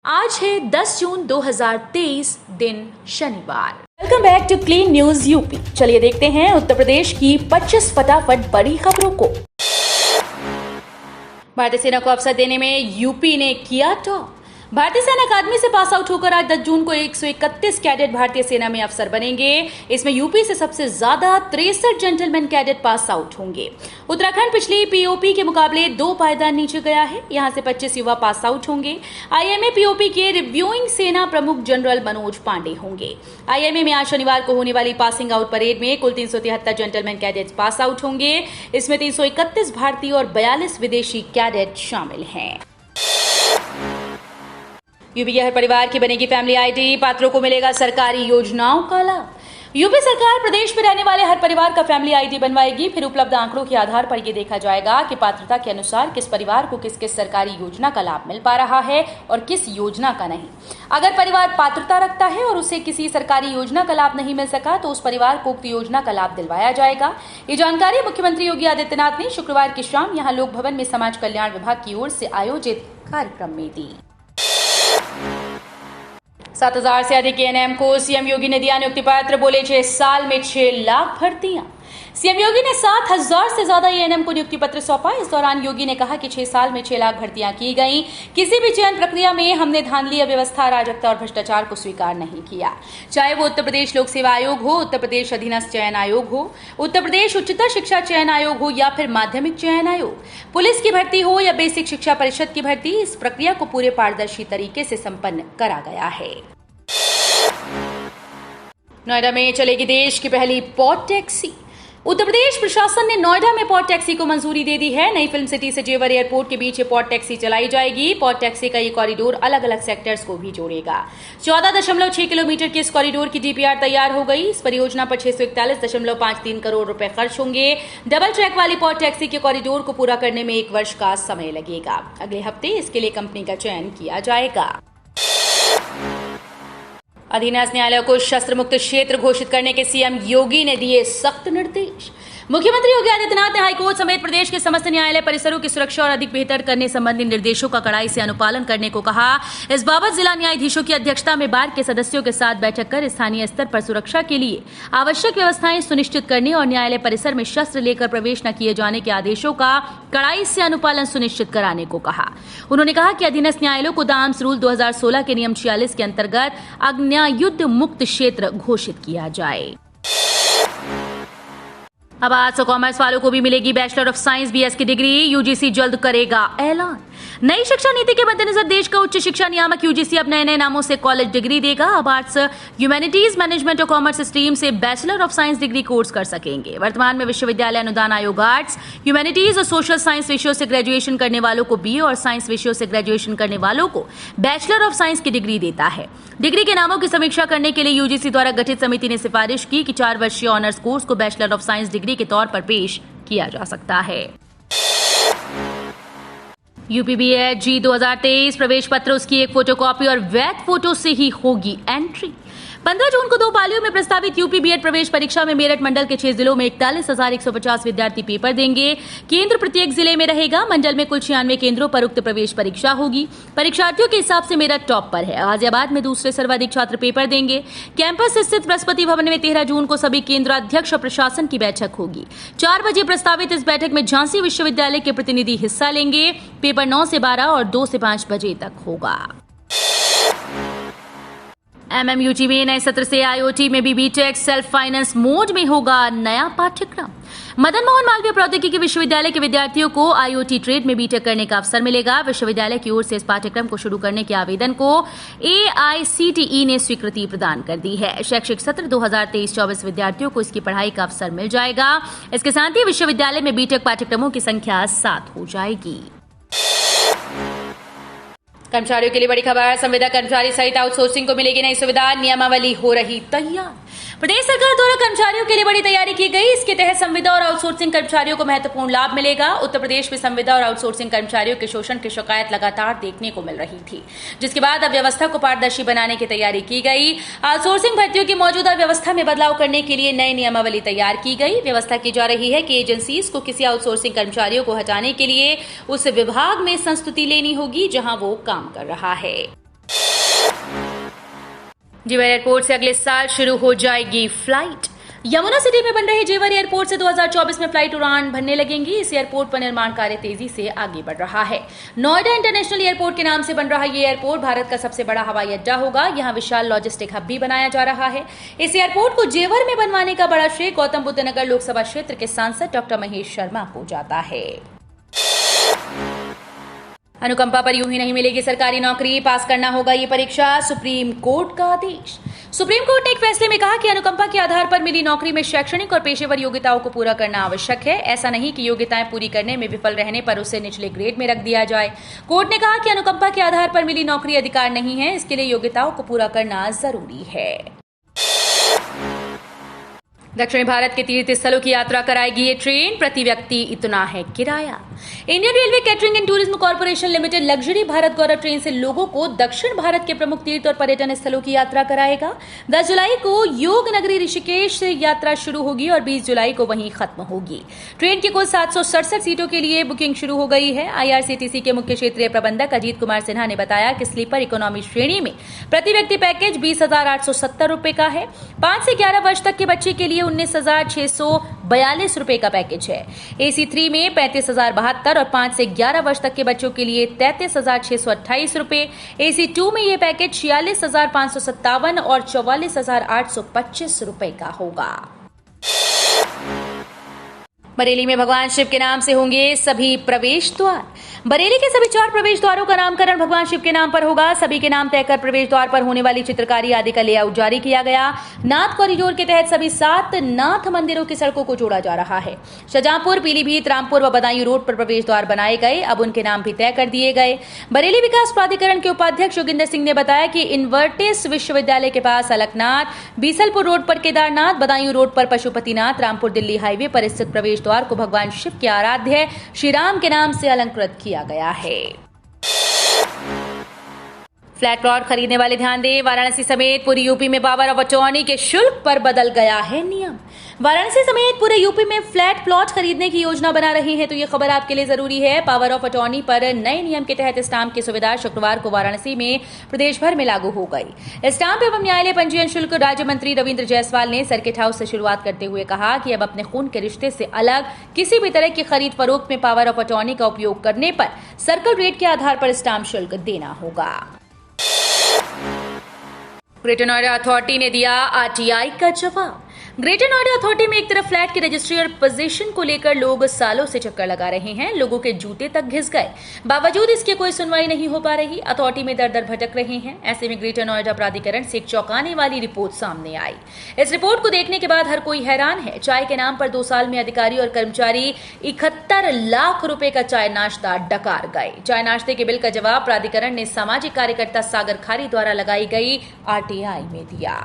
आज है 10 जून 2023 दिन शनिवार। Welcome back to Clean News UP. चलिए देखते हैं उत्तर प्रदेश की 25 फटाफट बड़ी खबरों को। भारतीय सेना को अवसर देने में यूपी ने किया टॉप। भारतीय सेना अकादमी से पास आउट होकर आज 10 जून को 131 कैडेट भारतीय सेना में अफसर बनेंगे। इसमें यूपी से सबसे ज्यादा 63 जेंटलमैन कैडेट पास आउट होंगे। उत्तराखंड पिछली पीओपी के मुकाबले 2 पायदान नीचे गया है। यहां से 25 युवा पास आउट होंगे। आईएमए पीओपी के रिव्यूइंग सेना प्रमुख जनरल मनोज पांडे होंगे। आईएमए में आज शनिवार को होने वाली पासिंग आउट परेड में कुल 373 जेंटलमैन कैडेट्स पास आउट होंगे। इसमें 331 भारतीय और 42 विदेशी कैडेट शामिल हैं। यूपी के हर परिवार की बनेगी फैमिली आईडी। पात्रों को मिलेगा सरकारी योजनाओं का लाभ। यूपी सरकार प्रदेश में रहने वाले हर परिवार का फैमिली आईडी बनवाएगी। फिर उपलब्ध आंकड़ों के आधार पर यह देखा जाएगा कि पात्रता के अनुसार किस परिवार को किस किस सरकारी योजना का लाभ मिल पा रहा है और किस योजना का नहीं। अगर परिवार पात्रता रखता है और उसे किसी सरकारी योजना का लाभ नहीं मिल सका तो उस परिवार को उक्त योजना का लाभ दिलवाया जाएगा। ये जानकारी मुख्यमंत्री योगी आदित्यनाथ ने शुक्रवार की शाम यहां लोक भवन में समाज कल्याण विभाग की ओर से आयोजित कार्यक्रम में दी। 7,000 से अधिक एएनएम को सीएम योगी ने दिया नियुक्ति पत्र। बोले 6 साल में 6 लाख भर्तियां। सीएम योगी ने 7,000 से ज्यादा एएनएम को नियुक्ति पत्र सौंपा। इस दौरान योगी ने कहा कि 6 साल में 6 लाख भर्तियां की गई। किसी भी चयन प्रक्रिया में हमने धांधली, अव्यवस्था, अराजकता और भ्रष्टाचार को स्वीकार नहीं किया। चाहे वो उत्तर प्रदेश लोक सेवा आयोग हो, उत्तर प्रदेश अधीनस्थ चयन आयोग हो, उत्तर प्रदेश उच्चतर शिक्षा चयन आयोग हो या फिर माध्यमिक चयन आयोग, पुलिस की भर्ती हो या बेसिक शिक्षा परिषद की भर्ती, इस प्रक्रिया को पूरे पारदर्शी तरीके से संपन्न करा गया है। नोएडा में चलेगी देश की पहली पॉड टैक्सी। उत्तर प्रदेश प्रशासन ने नोएडा में पॉड टैक्सी को मंजूरी दे दी है। नई फिल्म सिटी से जेवर एयरपोर्ट के बीच ये पॉड टैक्सी चलाई जाएगी। पॉड टैक्सी का ये कॉरिडोर अलग अलग सेक्टर्स को भी जोड़ेगा। 14.6 किलोमीटर के इस कॉरिडोर की डीपीआर तैयार हो गई। इस परियोजना पर 641.53 करोड़ रुपए खर्च होंगे। डबल ट्रैक वाली पॉड टैक्सी के कॉरिडोर को पूरा करने में 1 वर्ष का समय लगेगा। अगले हफ्ते इसके लिए कंपनी का चयन किया जाएगा। अधीनस्थ न्यायालय को शस्त्र मुक्त क्षेत्र घोषित करने के सीएम योगी ने दिए सख्त निर्देश। मुख्यमंत्री योगी आदित्यनाथ ने हाईकोर्ट समेत प्रदेश के समस्त न्यायालय परिसरों की सुरक्षा और अधिक बेहतर करने संबंधी निर्देशों का कड़ाई से अनुपालन करने को कहा। इस बाबत जिला न्यायाधीशों की अध्यक्षता में बार के सदस्यों के साथ बैठक कर स्थानीय स्तर पर सुरक्षा के लिए आवश्यक व्यवस्थाएं सुनिश्चित करने और न्यायालय परिसर में शस्त्र लेकर प्रवेश न किए जाने के आदेशों का कड़ाई से अनुपालन सुनिश्चित कराने को कहा। उन्होंने कहा कि अधीनस्थ न्यायालयों को द आर्म्स रूल 2016 के नियम 46 के अंतर्गत अज्ञायुद्ध मुक्त क्षेत्र घोषित किया जाए। अब आर्ट्स और कॉमर्स वालों को भी मिलेगी बैचलर ऑफ साइंस बीएस की डिग्री। यूजीसी जल्द करेगा ऐलान। नई शिक्षा नीति के मद्देनजर देश का उच्च शिक्षा नियामक यूजीसी अब नए नए नामों से कॉलेज डिग्री देगा। अब आर्ट्स, ह्यूमैनिटीज, मैनेजमेंट और कॉमर्स स्ट्रीम से bachelor of science degree course कर सकेंगे। वर्तमान में विश्वविद्यालय अनुदान आयोग आर्ट्स, ह्यूमैनिटीज और सोशल साइंस विषयों से ग्रेजुएशन करने वालों को बीए और साइंस विषयों से ग्रेजुएशन करने वालों को बैचलर ऑफ साइंस की डिग्री देता है। डिग्री के नामों की समीक्षा करने के लिए यूजीसी द्वारा गठित समिति ने सिफारिश की कि 4 वर्षीय ऑनर्स कोर्स को बैचलर ऑफ साइंस डिग्री के तौर पर पेश किया जा सकता है। यूपीबीएड जी 2023 प्रवेश पत्र, उसकी एक फोटोकॉपी और वैध फोटो से ही होगी एंट्री। 15 जून को 2 पालियों में प्रस्तावित यूपी बीएड प्रवेश परीक्षा में मेरठ मंडल के 6 जिलों में 41,150 विद्यार्थी पेपर देंगे। केंद्र प्रत्येक जिले में रहेगा। मंडल में कुल 96 केंद्रों पर उक्त प्रवेश परीक्षा होगी। परीक्षार्थियों के हिसाब से मेरठ टॉप पर है। गाजियाबाद में दूसरे सर्वाधिक छात्र पेपर देंगे। कैंपस स्थित बृहस्पति भवन में 13 जून को सभी केंद्राध्यक्ष और प्रशासन की बैठक होगी। 4 बजे प्रस्तावित इस बैठक में झांसी विश्वविद्यालय के प्रतिनिधि हिस्सा लेंगे। पेपर 9 से 12 और 2 से 5 बजे तक होगा। एमएमयूजी में नए सत्र से आईओटी में भी बीटेक सेल्फ फाइनेंस मोड में होगा नया पाठ्यक्रम। मदन मोहन मालवीय प्रौद्योगिकी विश्वविद्यालय के विद्यार्थियों को आईओटी ट्रेड में बीटेक करने का अवसर मिलेगा। विश्वविद्यालय की ओर से इस पाठ्यक्रम को शुरू करने के आवेदन को एआईसीटीई ने स्वीकृति प्रदान कर दी है। शैक्षिक सत्र 2023-24 विद्यार्थियों को इसकी पढ़ाई का अवसर मिल जाएगा। इसके साथ ही विश्वविद्यालय में बीटेक पाठ्यक्रमों की संख्या 7 हो जाएगी। कर्मचारियों के लिए बड़ी खबर। संविदा कर्मचारी सहित आउटसोर्सिंग को मिलेगी नई सुविधा। नियमावली हो रही तैयार। प्रदेश सरकार द्वारा कर्मचारियों के लिए बड़ी तैयारी की गई। इसके तहत संविदा और आउटसोर्सिंग कर्मचारियों को महत्वपूर्ण लाभ मिलेगा। उत्तर प्रदेश में संविदा और आउटसोर्सिंग कर्मचारियों के शोषण की शिकायत लगातार देखने को मिल रही थी, जिसके बाद अब व्यवस्था को पारदर्शी बनाने की तैयारी की गई। आउटसोर्सिंग भर्तियों की मौजूदा व्यवस्था में बदलाव करने के लिए नई नियमावली तैयार की गई। व्यवस्था की जा रही है कि एजेंसीज को किसी आउटसोर्सिंग कर्मचारियों को हटाने के लिए उस विभाग में संस्तुति लेनी होगी जहां वो काम कर रहा है। जेवर एयरपोर्ट से अगले साल शुरू हो जाएगी फ्लाइट। यमुना सिटी में बन रहे जेवर एयरपोर्ट से 2024 में फ्लाइट उड़ान भरने लगेंगी। इस एयरपोर्ट पर निर्माण कार्य तेजी से आगे बढ़ रहा है। नोएडा इंटरनेशनल एयरपोर्ट के नाम से बन रहा ये एयरपोर्ट भारत का सबसे बड़ा हवाई अड्डा होगा। यहाँ विशाल लॉजिस्टिक हब भी बनाया जा रहा है। इस एयरपोर्ट को जेवर में बनवाने का बड़ा श्रेय गौतम बुद्ध नगर लोकसभा क्षेत्र के सांसद डॉक्टर महेश शर्मा को जाता है। अनुकंपा पर यूं ही नहीं मिलेगी सरकारी नौकरी, पास करना होगा ये परीक्षा, सुप्रीम कोर्ट का आदेश। सुप्रीम कोर्ट ने एक फैसले में कहा कि अनुकंपा के आधार पर मिली नौकरी में शैक्षणिक और पेशेवर योग्यताओं को पूरा करना आवश्यक है। ऐसा नहीं कि योग्यताएं पूरी करने में विफल रहने पर उसे निचले ग्रेड में रख दिया जाए। कोर्ट ने कहा कि अनुकंपा के आधार पर मिली नौकरी अधिकार नहीं है, इसके लिए योग्यताओं को पूरा करना जरूरी है। दक्षिण भारत के तीर्थ स्थलों की यात्रा कराएगी ये ट्रेन, प्रति व्यक्ति इतना है किराया। Indian railway catering and tourism corporation limited luxury Bharat Gaurav train से लोगों को दक्षिण भारत के प्रमुख तीर्थ और पर्यटन स्थलों की यात्रा कराएगा। 10 जुलाई को योग नगरी ऋषिकेश से यात्रा शुरू होगी और 20 जुलाई को वहीं खत्म होगी। ट्रेन की कुल 767 सीटों के लिए बुकिंग शुरू हो गई है। IRCTC के मुख्य क्षेत्रीय प्रबंधक अजीत कुमार सिन्हा ने बताया कि स्लीपर इकोनॉमी श्रेणी में प्रति व्यक्ति पैकेज 20,870 रुपए का है। 5 से 11 वर्ष तक के बच्चे के लिए 19,642 रुपए का पैकेज है। AC3 में 35,072 और 5 से 11 वर्ष तक के बच्चों के लिए 33,628 रुपए। AC2 में यह पैकेज 46,557 और 44,825 रुपए का होगा। बरेली में भगवान शिव के नाम से होंगे सभी प्रवेश द्वार। बरेली के सभी 4 प्रवेश द्वारों का नामकरण भगवान शिव के नाम पर होगा। सभी के नाम तय कर प्रवेश द्वार पर होने वाली चित्रकारी आदि का लेआउट जारी किया गया। नाथ कॉरिडोर के तहत सभी 7 नाथ मंदिरों की सड़कों को जोड़ा जा रहा है। शाहजहांपुर, पीलीभीत, रामपुर व बदायूं रोड पर प्रवेश द्वार बनाए गए, अब उनके नाम भी तय कर दिए गए। बरेली विकास प्राधिकरण के उपाध्यक्ष योगिंदर सिंह ने बताया कि इन्वर्टिस विश्वविद्यालय के पास अलकनाथ, बीसलपुर रोड पर केदारनाथ, बदायूं रोड पर पशुपतिनाथ, रामपुर दिल्ली हाईवे पर स्थित प्रवेश द्वार को भगवान शिव के आराध्य श्री राम के नाम से अलंकृत किया गया है। फ्लैट प्लॉट खरीदने वाले ध्यान दें, वाराणसी समेत पूरी यूपी में पावर ऑफ अटॉर्नी के शुल्क पर बदल गया है नियम। वाराणसी समेत पूरे यूपी में फ्लैट प्लॉट खरीदने की योजना बना रही है, तो ये खबर आपके लिए जरूरी है। पावर ऑफ अटॉर्नी पर नए नियम के तहत स्टाम्प की सुविधा शुक्रवार को वाराणसी में प्रदेश भर में लागू हो गई। स्टाम्प एवं न्यायालय पंजीयन शुल्क राज्य मंत्री रविंद्र जायसवाल ने सर्किट हाउस से शुरुआत करते हुए कहा कि अब अपने खून के रिश्ते से अलग किसी भी तरह की खरीद फरोख्त में पावर ऑफ अटॉर्नी का उपयोग करने पर सर्कल रेट के आधार पर स्टाम्प शुल्क देना होगा। ग्रेटर नोएडा अथॉरिटी ने दिया RTI का जवाब। ग्रेटर नोएडा अथॉरिटी में एक तरफ फ्लैट की रजिस्ट्री और पोजीशन को लेकर लोग सालों से चक्कर लगा रहे हैं, लोगों के जूते तक घिस गए, बावजूद इसकी कोई सुनवाई नहीं हो पा रही। अथॉरिटी में दर दर भटक रहे हैं। ऐसे में ग्रेटर नोएडा प्राधिकरण से एक चौंकाने वाली रिपोर्ट सामने आई। इस रिपोर्ट को देखने के बाद हर कोई हैरान है। चाय के नाम पर 2 साल में अधिकारी और कर्मचारी 71 लाख रुपए का चाय नाश्ता डकार गए। चाय नाश्ते के बिल का जवाब प्राधिकरण ने सामाजिक कार्यकर्ता सागर खारी द्वारा लगाई गई RTI में दिया।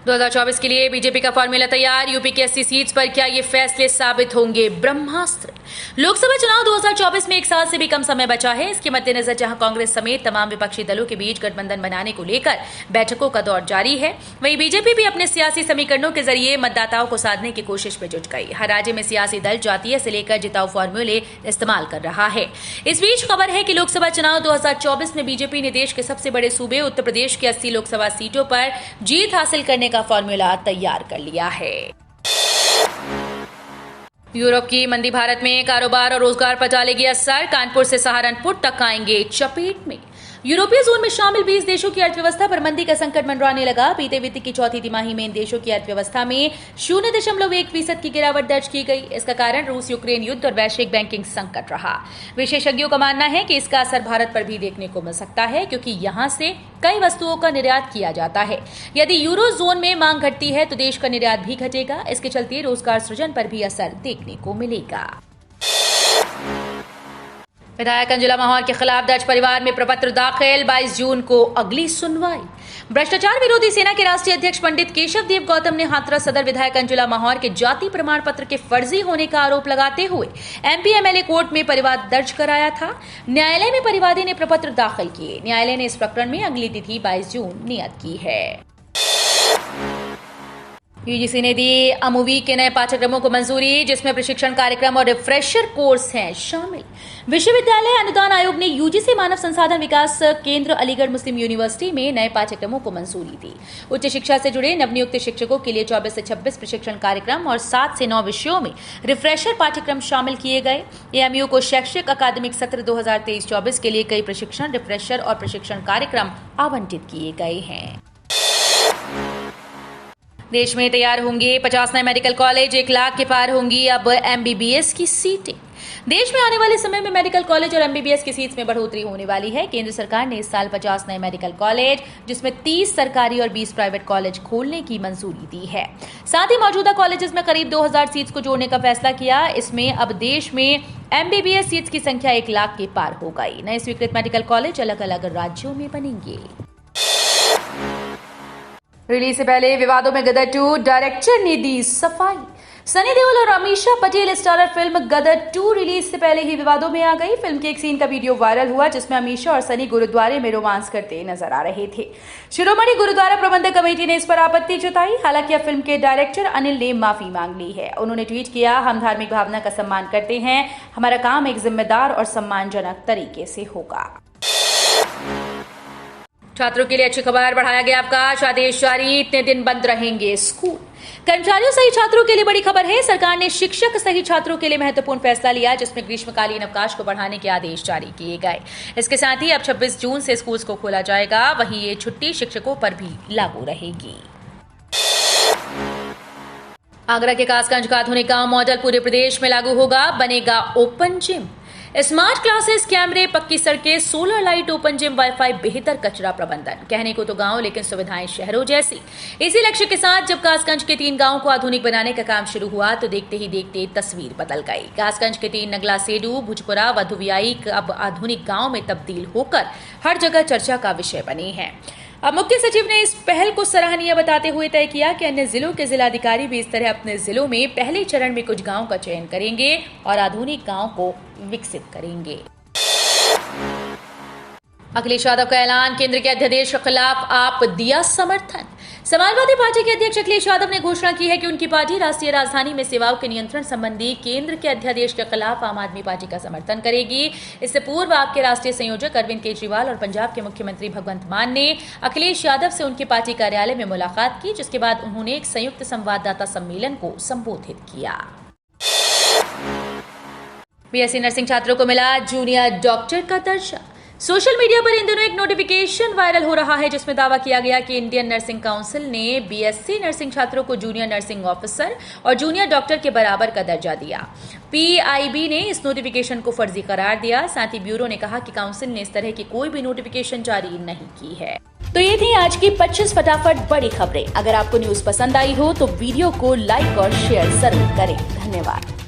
2024 के लिए बीजेपी का फॉर्मूला तैयार। यूपी की 80 सीट्स पर क्या ये फैसले साबित होंगे ब्रह्मास्त्र। लोकसभा चुनाव 2024 में 1 साल से भी कम समय बचा है। इसके मद्देनजर जहां कांग्रेस समेत तमाम विपक्षी दलों के बीच गठबंधन बनाने को लेकर बैठकों का दौर जारी है, वहीं बीजेपी भी अपने सियासी समीकरणों के जरिए मतदाताओं को साधने की कोशिश में जुट गई। हर राज्य में सियासी दल जातीय से लेकर जिताऊ फॉर्मूले इस्तेमाल कर रहा है। इस बीच खबर है कि लोकसभा चुनाव 2024 में बीजेपी ने देश के सबसे बड़े सूबे उत्तर प्रदेश की 80 लोकसभा सीटों पर जीत हासिल करने का फॉर्मूला तैयार कर लिया है। यूरोप की मंदी भारत में कारोबार और रोजगार पर डालेगी असर। कानपुर से सहारनपुर तक आएंगे चपेट में। यूरोपीय जोन में शामिल 20 देशों की अर्थव्यवस्था पर मंदी का संकट मंडराने लगा। बीते वित्त की चौथी तिमाही में इन देशों की अर्थव्यवस्था में 0.1% की गिरावट दर्ज की गई। इसका कारण रूस यूक्रेन युद्ध और वैश्विक बैंकिंग संकट रहा। विशेषज्ञों का मानना है कि इसका असर भारत पर भी देखने को मिल सकता है, क्योंकि यहां से कई वस्तुओं का निर्यात किया जाता है। यदि यूरो जोन में मांग घटती है तो देश का निर्यात भी घटेगा। इसके चलते रोजगार सृजन पर भी असर देखने को मिलेगा। विधायक अंजुला महाौर के खिलाफ दर्ज परिवार में प्रपत्र दाखिल। 22 जून को अगली सुनवाई। भ्रष्टाचार विरोधी सेना के राष्ट्रीय अध्यक्ष पंडित केशव देव गौतम ने हाथरस सदर विधायक अंजुला महाौर के जाति प्रमाण पत्र के फर्जी होने का आरोप लगाते हुए MP MLA कोर्ट में परिवाद दर्ज कराया था। न्यायालय में परिवादी ने प्रपत्र दाखिल किए। न्यायालय ने इस प्रकरण में अगली तिथि 22 जून नियत की है। यूजीसी ने दी अमूवी के नए पाठ्यक्रमों को मंजूरी, जिसमें प्रशिक्षण कार्यक्रम और रिफ्रेशर कोर्स हैं शामिल। विश्वविद्यालय अनुदान आयोग ने यूजीसी मानव संसाधन विकास केंद्र अलीगढ़ मुस्लिम यूनिवर्सिटी में नए पाठ्यक्रमों को मंजूरी दी। उच्च शिक्षा से जुड़े नवनियुक्त शिक्षकों के लिए 24 से 26 प्रशिक्षण कार्यक्रम और 7 से 9 विषयों में रिफ्रेशर पाठ्यक्रम शामिल किए गए। एएमयू को शैक्षिक अकादमिक सत्र 2023-24 के लिए कई प्रशिक्षण, रिफ्रेशर और प्रशिक्षण कार्यक्रम आवंटित किए गए हैं। देश में तैयार होंगे 50 नए मेडिकल कॉलेज, 1 लाख के पार होंगी अब एमबीबीएस की सीटें। देश में आने वाले समय में मेडिकल कॉलेज और एमबीबीएस की सीट्स में बढ़ोतरी होने वाली है। केंद्र सरकार ने इस साल 50 नए मेडिकल कॉलेज, जिसमें 30 सरकारी और 20 प्राइवेट कॉलेज खोलने की मंजूरी दी है। साथ ही मौजूदा कॉलेजेस में करीब 2000 सीट्स को जोड़ने का फैसला किया। इसमें अब देश में एमबीबीएस सीट्स की संख्या 1 लाख के पार हो गई। नए स्वीकृत मेडिकल कॉलेज अलग अलग राज्यों में बनेंगे। रिलीज से पहले विवादों में गदर 2 डायरेक्टर ने दी सफाई। सनी देओल और अमीषा पटेल स्टारर फिल्म गदर 2 रिलीज से पहले ही विवादों में आ गई। फिल्म के एक सीन का वीडियो वायरल हुआ, जिसमें अमीषा और सनी गुरुद्वारे में रोमांस करते नजर आ रहे थे। शिरोमणि गुरुद्वारा प्रबंधक कमेटी ने इस पर आपत्ति जताई। हालांकि अब फिल्म के डायरेक्टर अनिल ने माफी मांग ली है। उन्होंने ट्वीट किया, हम धार्मिक भावना का सम्मान करते हैं। हमारा काम एक जिम्मेदार और सम्मानजनक तरीके से होगा। छात्रों के लिए अच्छी खबर, बढ़ाया गया अवकाश, आदेश जारी, इतने दिन बंद रहेंगे स्कूल। कर्मचारियों सहित छात्रों के लिए बड़ी खबर है। सरकार ने शिक्षक सहित छात्रों के लिए महत्वपूर्ण फैसला लिया, जिसमें ग्रीष्मकालीन अवकाश को बढ़ाने के आदेश जारी किए गए। इसके साथ ही अब 26 जून से स्कूल को खोला जाएगा। वहीं ये छुट्टी शिक्षकों पर भी लागू रहेगी। आगरा के कासगंज का आधुनिक गांव मॉडल पूरे प्रदेश में लागू होगा। बनेगा ओपन जिम, स्मार्ट क्लासेस, कैमरे, पक्की सड़कें, solar light, open gym, wifi, बेहतर कचरा प्रबंधन। कहने को तो गांव, लेकिन सुविधाएं शहरों जैसी। इसी लक्ष्य के साथ जब कासगंज के 3 गांवों को आधुनिक बनाने का काम शुरू हुआ, तो देखते ही देखते तस्वीर बदल गई। कासगंज के 3 नगला सेडू, भुजपुरा, वधुवियाई अब आधुनिक गांव में तब्दील होकर हर जगह चर्चा का विषय बने हैं। अब मुख्य सचिव ने इस पहल को सराहनीय बताते हुए तय किया कि अन्य जिलों के जिलाधिकारी भी इस तरह अपने जिलों में पहले चरण में कुछ गांवों का चयन करेंगे और आधुनिक गांव को विकसित करेंगे। अखिलेश यादव का ऐलान, केंद्र के अध्यादेश के खिलाफ आप दिया समर्थन। समाजवादी पार्टी के अध्यक्ष अखिलेश यादव ने घोषणा की है कि उनकी पार्टी राष्ट्रीय राजधानी में सेवाओं के नियंत्रण संबंधी केंद्र के अध्यादेश के खिलाफ आम आदमी पार्टी का समर्थन करेगी। इससे पूर्व आपके राष्ट्रीय संयोजक अरविंद केजरीवाल और पंजाब के मुख्यमंत्री भगवंत मान ने अखिलेश यादव से उनकी पार्टी कार्यालय में मुलाकात की, जिसके बाद उन्होंने एक संयुक्त संवाददाता सम्मेलन को संबोधित किया। बीएससी नर्सिंग छात्रों को मिला जूनियर डॉक्टर का दर्जा। सोशल मीडिया पर इन दिनों एक नोटिफिकेशन वायरल हो रहा है, जिसमें दावा किया गया कि इंडियन नर्सिंग काउंसिल ने बीएससी नर्सिंग छात्रों को जूनियर नर्सिंग ऑफिसर और जूनियर डॉक्टर के बराबर का दर्जा दिया। पीआईबी ने इस नोटिफिकेशन को फर्जी करार दिया। साथ ही ब्यूरो ने कहा कि काउंसिल ने इस तरह की कोई भी नोटिफिकेशन जारी नहीं की है। तो ये थी आज की 25 फटाफट बड़ी खबरें। अगर आपको न्यूज पसंद आई हो तो वीडियो को लाइक और शेयर जरूर करें। धन्यवाद।